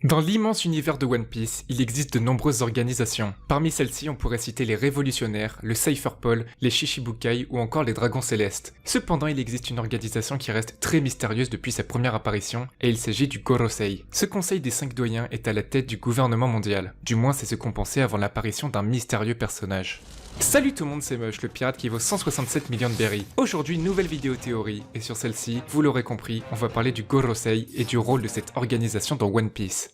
Dans l'immense univers de One Piece, il existe de nombreuses organisations. Parmi celles-ci, on pourrait citer les Révolutionnaires, le Cypher Pole, les Shichibukai ou encore les Dragons Célestes. Cependant, il existe une organisation qui reste très mystérieuse depuis sa première apparition, et il s'agit du Gorosei. Ce conseil des 5 doyens est à la tête du gouvernement mondial. Du moins, c'est ce qu'on pensait avant l'apparition d'un mystérieux personnage. Salut tout le monde, c'est Mush, le pirate qui vaut 167 millions de berries. Aujourd'hui, nouvelle vidéo théorie, et sur celle-ci, vous l'aurez compris, on va parler du Gorosei et du rôle de cette organisation dans One Piece.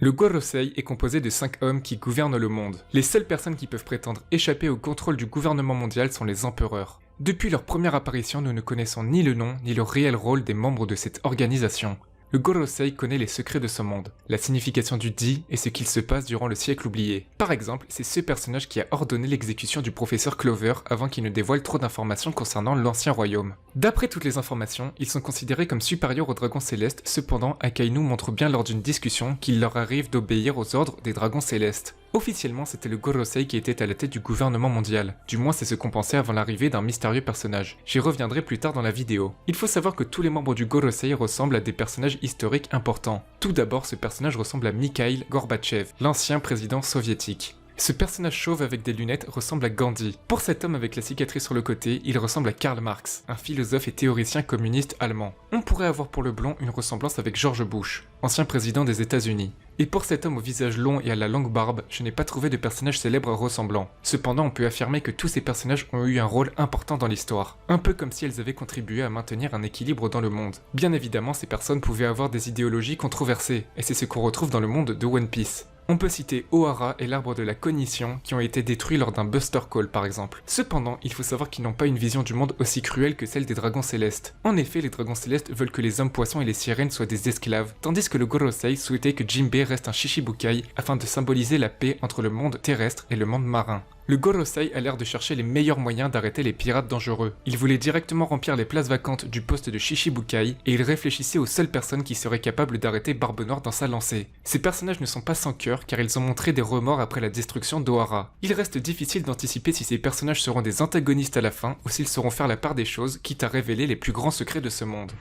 Le Gorosei est composé de 5 hommes qui gouvernent le monde. Les seules personnes qui peuvent prétendre échapper au contrôle du gouvernement mondial sont les empereurs. Depuis leur première apparition, nous ne connaissons ni le nom ni le réel rôle des membres de cette organisation. Le Gorosei connaît les secrets de ce monde, la signification du Di et ce qu'il se passe durant le siècle oublié. Par exemple, c'est ce personnage qui a ordonné l'exécution du professeur Clover avant qu'il ne dévoile trop d'informations concernant l'ancien royaume. D'après toutes les informations, ils sont considérés comme supérieurs aux dragons célestes, cependant Akainu montre bien lors d'une discussion qu'il leur arrive d'obéir aux ordres des dragons célestes. Officiellement, c'était le Gorosei qui était à la tête du gouvernement mondial. Du moins, c'est ce qu'on pensait avant l'arrivée d'un mystérieux personnage. J'y reviendrai plus tard dans la vidéo. Il faut savoir que tous les membres du Gorosei ressemblent à des personnages historiques importants. Tout d'abord, ce personnage ressemble à Mikhail Gorbatchev, l'ancien président soviétique. Ce personnage chauve avec des lunettes ressemble à Gandhi. Pour cet homme avec la cicatrice sur le côté, il ressemble à Karl Marx, un philosophe et théoricien communiste allemand. On pourrait avoir pour le blond une ressemblance avec George Bush, ancien président des États-Unis. Et pour cet homme au visage long et à la longue barbe, je n'ai pas trouvé de personnage célèbre ressemblant. Cependant, on peut affirmer que tous ces personnages ont eu un rôle important dans l'histoire. Un peu comme si elles avaient contribué à maintenir un équilibre dans le monde. Bien évidemment, ces personnes pouvaient avoir des idéologies controversées, et c'est ce qu'on retrouve dans le monde de One Piece. On peut citer Ohara et l'arbre de la cognition qui ont été détruits lors d'un Buster Call par exemple. Cependant, il faut savoir qu'ils n'ont pas une vision du monde aussi cruelle que celle des dragons célestes. En effet, les dragons célestes veulent que les hommes poissons et les sirènes soient des esclaves, tandis que le Gorosei souhaitait que Jinbei reste un Shichibukai afin de symboliser la paix entre le monde terrestre et le monde marin. Le Gorosei a l'air de chercher les meilleurs moyens d'arrêter les pirates dangereux. Il voulait directement remplir les places vacantes du poste de Shichibukai et il réfléchissait aux seules personnes qui seraient capables d'arrêter Barbe Noire dans sa lancée. Ces personnages ne sont pas sans cœur car ils ont montré des remords après la destruction d'Ohara. Il reste difficile d'anticiper si ces personnages seront des antagonistes à la fin ou s'ils sauront faire la part des choses, quitte à révéler les plus grands secrets de ce monde.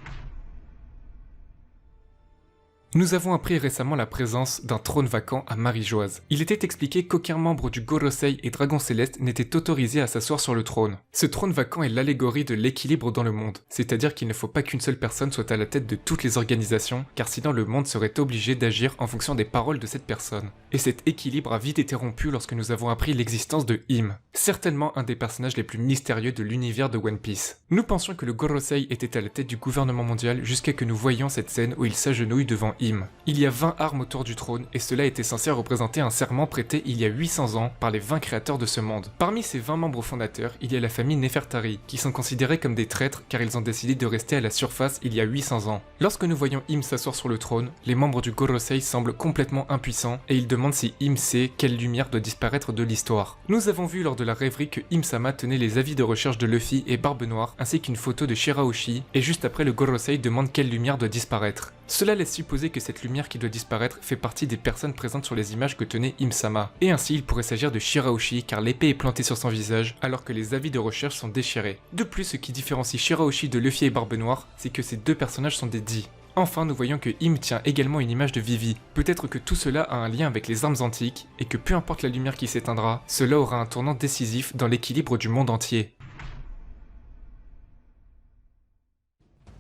Nous avons appris récemment la présence d'un trône vacant à Marie-Joise. Il était expliqué qu'aucun membre du Gorosei et Dragon Céleste n'était autorisé à s'asseoir sur le trône. Ce trône vacant est l'allégorie de l'équilibre dans le monde, c'est-à-dire qu'il ne faut pas qu'une seule personne soit à la tête de toutes les organisations, car sinon le monde serait obligé d'agir en fonction des paroles de cette personne. Et cet équilibre a vite été rompu lorsque nous avons appris l'existence de Im, certainement un des personnages les plus mystérieux de l'univers de One Piece. Nous pensions que le Gorosei était à la tête du gouvernement mondial jusqu'à que nous voyions cette scène où il s'agenouille devant Im. Il y a 20 armes autour du trône et cela était censé représenter un serment prêté il y a 800 ans par les 20 créateurs de ce monde. Parmi ces 20 membres fondateurs, il y a la famille Nefertari, qui sont considérés comme des traîtres car ils ont décidé de rester à la surface il y a 800 ans. Lorsque nous voyons Im s'asseoir sur le trône, les membres du Gorosei semblent complètement impuissants et ils demandent si Im sait quelle lumière doit disparaître de l'histoire. Nous avons vu lors de la rêverie que Im-sama tenait les avis de recherche de Luffy et Barbe Noire ainsi qu'une photo de Shirahoshi et juste après le Gorosei demande quelle lumière doit disparaître. Cela laisse supposer que cette lumière qui doit disparaître fait partie des personnes présentes sur les images que tenait Im-sama. Et ainsi il pourrait s'agir de Shirahoshi car l'épée est plantée sur son visage alors que les avis de recherche sont déchirés. De plus, ce qui différencie Shirahoshi de Luffy et Barbe Noire, c'est que ces deux personnages sont des Di. Enfin, nous voyons que Im tient également une image de Vivi. Peut-être que tout cela a un lien avec les armes antiques et que peu importe la lumière qui s'éteindra, cela aura un tournant décisif dans l'équilibre du monde entier.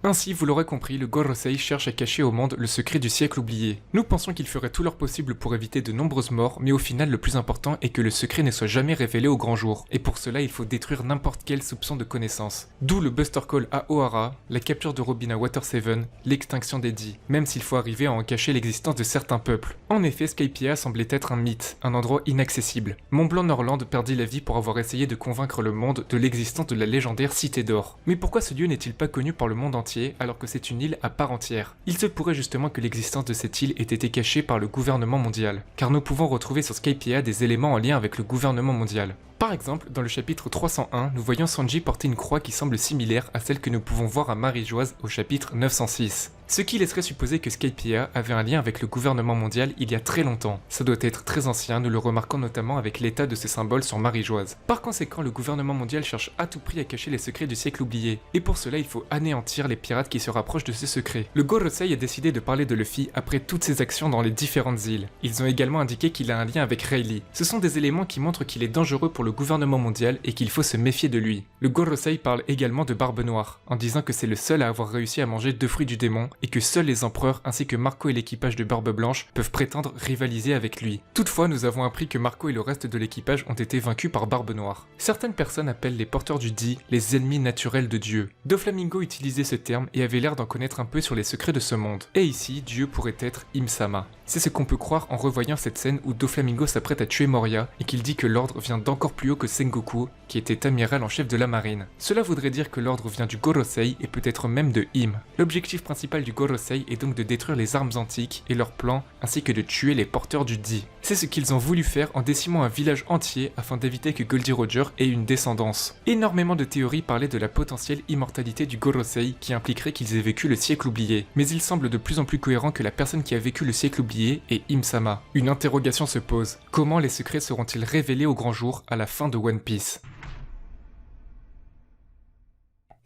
Ainsi, vous l'aurez compris, le Gorosei cherche à cacher au monde le secret du siècle oublié. Nous pensons qu'ils feraient tout leur possible pour éviter de nombreuses morts, mais au final le plus important est que le secret ne soit jamais révélé au grand jour. Et pour cela, il faut détruire n'importe quel soupçon de connaissance. D'où le Buster Call à Ohara, la capture de Robin à Water 7, l'extinction des Di, même s'il faut arriver à en cacher l'existence de certains peuples. En effet, Skypiea semblait être un mythe, un endroit inaccessible. Montblanc Norland perdit la vie pour avoir essayé de convaincre le monde de l'existence de la légendaire Cité d'Or. Mais pourquoi ce lieu n'est-il pas connu par le monde entier alors que c'est une île à part entière? Il se pourrait justement que l'existence de cette île ait été cachée par le gouvernement mondial, car nous pouvons retrouver sur Skypiea des éléments en lien avec le gouvernement mondial. Par exemple, dans le chapitre 301, nous voyons Sanji porter une croix qui semble similaire à celle que nous pouvons voir à Marie-Joise au chapitre 906. Ce qui laisserait supposer que Skypiea avait un lien avec le gouvernement mondial il y a très longtemps. Ça doit être très ancien, nous le remarquons notamment avec l'état de ses symboles sur Marie-Joise. Par conséquent, le gouvernement mondial cherche à tout prix à cacher les secrets du siècle oublié, et pour cela il faut anéantir les pirates qui se rapprochent de ces secrets. Le Gorosei a décidé de parler de Luffy après toutes ses actions dans les différentes îles. Ils ont également indiqué qu'il a un lien avec Rayleigh. Ce sont des éléments qui montrent qu'il est dangereux pour le gouvernement mondial et qu'il faut se méfier de lui. Le Gorosei parle également de Barbe Noire, en disant que c'est le seul à avoir réussi à manger 2 fruits du démon et que seuls les empereurs ainsi que Marco et l'équipage de Barbe Blanche peuvent prétendre rivaliser avec lui. Toutefois, nous avons appris que Marco et le reste de l'équipage ont été vaincus par Barbe Noire. Certaines personnes appellent les porteurs du Di les ennemis naturels de Dieu. Doflamingo utilisait ce terme et avait l'air d'en connaître un peu sur les secrets de ce monde. Et ici, Dieu pourrait être Im-sama. C'est ce qu'on peut croire en revoyant cette scène où Doflamingo s'apprête à tuer Moria et qu'il dit que l'ordre vient d'encore plus haut que Sengoku, qui était amiral en chef de la marine. Cela voudrait dire que l'ordre vient du Gorosei et peut-être même de Im. L'objectif principal du Gorosei est donc de détruire les armes antiques et leurs plans, ainsi que de tuer les porteurs du Di. C'est ce qu'ils ont voulu faire en décimant un village entier afin d'éviter que Goldie Roger ait une descendance. Énormément de théories parlaient de la potentielle immortalité du Gorosei qui impliquerait qu'ils aient vécu le siècle oublié, mais il semble de plus en plus cohérent que la personne qui a vécu le siècle oublié est Im-sama. Une interrogation se pose, comment les secrets seront-ils révélés au grand jour à la fin de One Piece ?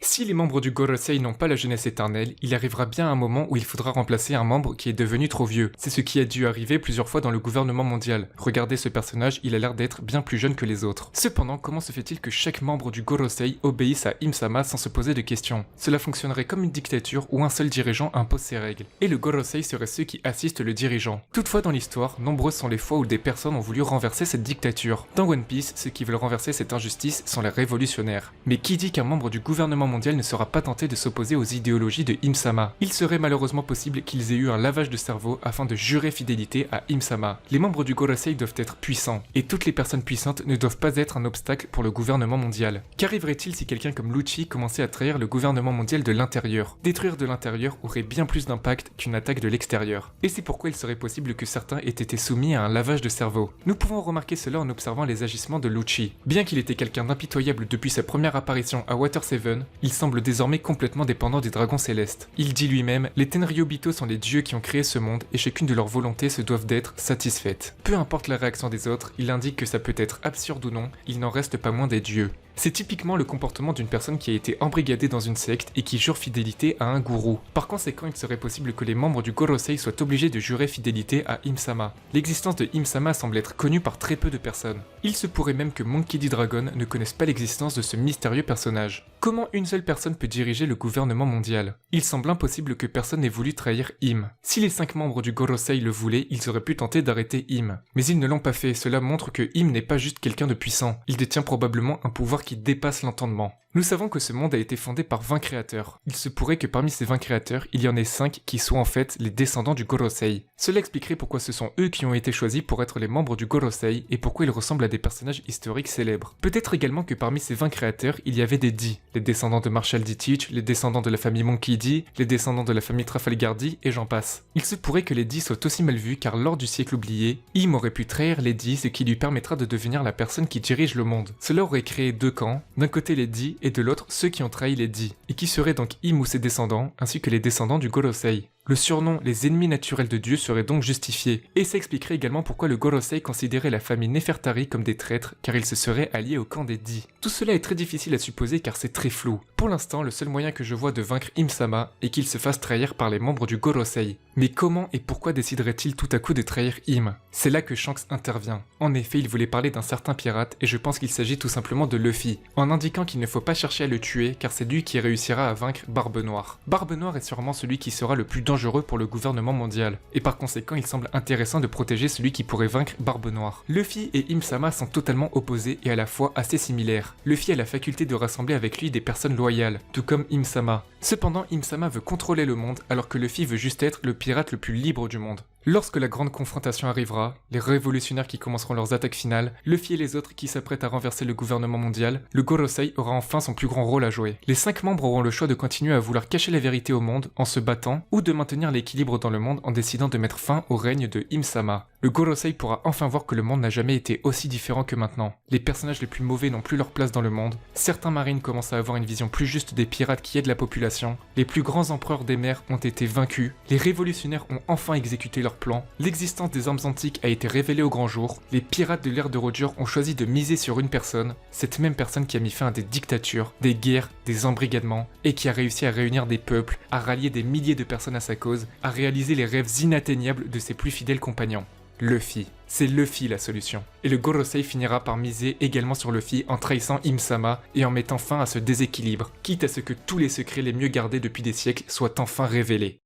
Si les membres du Gorosei n'ont pas la jeunesse éternelle, il arrivera bien un moment où il faudra remplacer un membre qui est devenu trop vieux. C'est ce qui a dû arriver plusieurs fois dans le gouvernement mondial. Regardez ce personnage, il a l'air d'être bien plus jeune que les autres. Cependant, comment se fait-il que chaque membre du Gorosei obéisse à Im-sama sans se poser de questions? Cela fonctionnerait comme une dictature où un seul dirigeant impose ses règles. Et le Gorosei serait ceux qui assistent le dirigeant. Toutefois dans l'histoire, nombreuses sont les fois où des personnes ont voulu renverser cette dictature. Dans One Piece, ceux qui veulent renverser cette injustice sont les révolutionnaires. Mais qui dit qu'un membre du gouvernement mondial ne sera pas tenté de s'opposer aux idéologies de Im-sama? Il serait malheureusement possible qu'ils aient eu un lavage de cerveau afin de jurer fidélité à Im-sama. Les membres du Gorosei doivent être puissants, et toutes les personnes puissantes ne doivent pas être un obstacle pour le gouvernement mondial. Qu'arriverait-il si quelqu'un comme Lucci commençait à trahir le gouvernement mondial de l'intérieur? Détruire de l'intérieur aurait bien plus d'impact qu'une attaque de l'extérieur. Et c'est pourquoi il serait possible que certains aient été soumis à un lavage de cerveau. Nous pouvons remarquer cela en observant les agissements de Lucci. Bien qu'il était quelqu'un d'impitoyable depuis sa première apparition à Water 7, il semble désormais complètement dépendant des dragons célestes. Il dit lui-même, les Tenryubito sont les dieux qui ont créé ce monde et chacune de leurs volontés se doivent d'être satisfaites. Peu importe la réaction des autres, il indique que ça peut être absurde ou non, il n'en reste pas moins des dieux. C'est typiquement le comportement d'une personne qui a été embrigadée dans une secte et qui jure fidélité à un gourou. Par conséquent, il serait possible que les membres du Gorosei soient obligés de jurer fidélité à Im-sama. L'existence de Im-sama semble être connue par très peu de personnes. Il se pourrait même que Monkey D. Dragon ne connaisse pas l'existence de ce mystérieux personnage. Comment une seule personne peut diriger le gouvernement mondial? Il semble impossible que personne n'ait voulu trahir Im. Si les 5 membres du Gorosei le voulaient, ils auraient pu tenter d'arrêter Im. Mais ils ne l'ont pas fait, cela montre que Im n'est pas juste quelqu'un de puissant. Il détient probablement un pouvoir qui dépasse l'entendement. Nous savons que ce monde a été fondé par 20 créateurs. Il se pourrait que parmi ces 20 créateurs, il y en ait 5 qui soient en fait les descendants du Gorosei. Cela expliquerait pourquoi ce sont eux qui ont été choisis pour être les membres du Gorosei et pourquoi ils ressemblent à des personnages historiques célèbres. Peut-être également que parmi ces 20 créateurs, il y avait des Di, les descendants de Marshall D. Teach, les descendants de la famille Monkey D, les descendants de la famille Trafalgar D, et j'en passe. Il se pourrait que les Di soient aussi mal vus car lors du siècle oublié, Im aurait pu trahir les Di, ce qui lui permettra de devenir la personne qui dirige le monde. Cela aurait créé 2 camps, d'un côté les Di et de l'autre ceux qui ont trahi les Di, et qui seraient donc Im ou ses descendants, ainsi que les descendants du Gorosei. Le surnom « les ennemis naturels de Dieu » serait donc justifié, et ça expliquerait également pourquoi le Gorosei considérait la famille Nefertari comme des traîtres, car ils se seraient alliés au camp des Di. Tout cela est très difficile à supposer car c'est très flou. Pour l'instant, le seul moyen que je vois de vaincre Im-sama est qu'il se fasse trahir par les membres du Gorosei. Mais comment et pourquoi déciderait-il tout à coup de trahir Im? C'est là que Shanks intervient. En effet, il voulait parler d'un certain pirate, et je pense qu'il s'agit tout simplement de Luffy, en indiquant qu'il ne faut pas chercher à le tuer, car c'est lui qui réussira à vaincre Barbe Noire. Barbe Noire est sûrement celui qui sera le plus dangereux pour le gouvernement mondial, et par conséquent il semble intéressant de protéger celui qui pourrait vaincre Barbe Noire. Luffy et Im-sama sont totalement opposés et à la fois assez similaires. Luffy a la faculté de rassembler avec lui des personnes loyales, tout comme Im-sama. Cependant, Im-sama veut contrôler le monde alors que Luffy veut juste être le pirate le plus libre du monde. Lorsque la grande confrontation arrivera, les révolutionnaires qui commenceront leurs attaques finales, Luffy et les autres qui s'apprêtent à renverser le gouvernement mondial, le Gorosei aura enfin son plus grand rôle à jouer. Les 5 membres auront le choix de continuer à vouloir cacher la vérité au monde en se battant, ou de maintenir l'équilibre dans le monde en décidant de mettre fin au règne de Im-sama. Le Gorosei pourra enfin voir que le monde n'a jamais été aussi différent que maintenant. Les personnages les plus mauvais n'ont plus leur place dans le monde, certains marines commencent à avoir une vision plus juste des pirates qui aident la population, les plus grands empereurs des mers ont été vaincus, les révolutionnaires ont enfin exécuté leur plan, l'existence des armes antiques a été révélée au grand jour, les pirates de l'ère de Roger ont choisi de miser sur une personne, cette même personne qui a mis fin à des dictatures, des guerres, des embrigadements, et qui a réussi à réunir des peuples, à rallier des milliers de personnes à sa cause, à réaliser les rêves inatteignables de ses plus fidèles compagnons. Luffy. C'est Luffy la solution. Et le Gorosei finira par miser également sur Luffy en trahissant Im-sama et en mettant fin à ce déséquilibre, quitte à ce que tous les secrets les mieux gardés depuis des siècles soient enfin révélés.